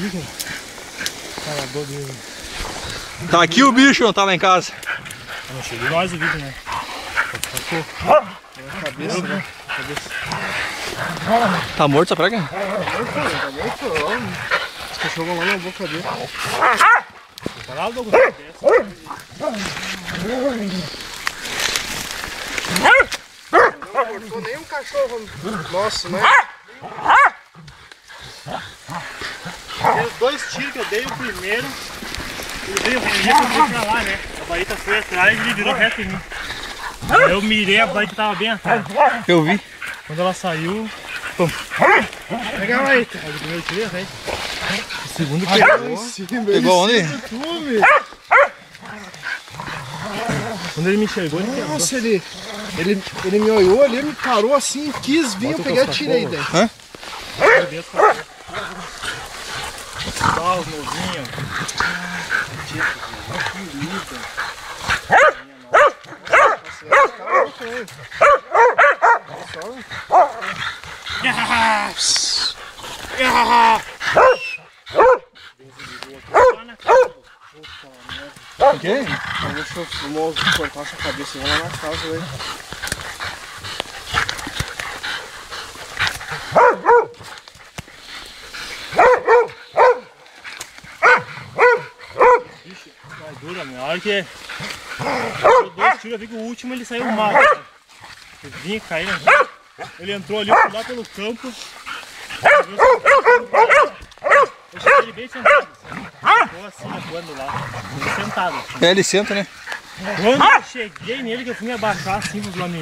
bicho. Calador dele. Tá aqui o bicho, não tá lá em casa. Não chegou nós o vídeo, né? Cabeça, né? Cabeça. Tá morto essa praga? Tá morto, os cachorros vão lá na boca dele. Tá lá, Douglas. Não cortou nem um cachorro nosso, né? Os dois tiros que eu dei, o primeiro, ele veio pra lá, né? A baita foi atrás e ele virou reto em mim. Aí eu mirei, a baita tava bem atrás. Eu vi. Quando ela saiu, pum. Pega a baita. Aí o primeiro tiro, velho. O segundo pegou. Pegou onde? Quando ele me enxergou, ele quebrou. Nossa, ele me olhou ali, me parou assim, quis vir, eu peguei e tirei daí. Hã? Meu Deus, cara. Olha os novinhos. O quê? Vamos cortar essa cabeça e vamos lá na casa, velho. Mais dura, meu. A hora que eu dei dois tiros, eu vi que o último ele saiu mal. Cara. Ele vinha caindo. Ele entrou ali, eu fui lá pelo campo. Eu cheguei ele bem sentado. Ficou assim, atuando lá. Ele sentado. É, ele senta, né? Quando eu cheguei nele, que eu fui me abaixar assim, dos laminhos.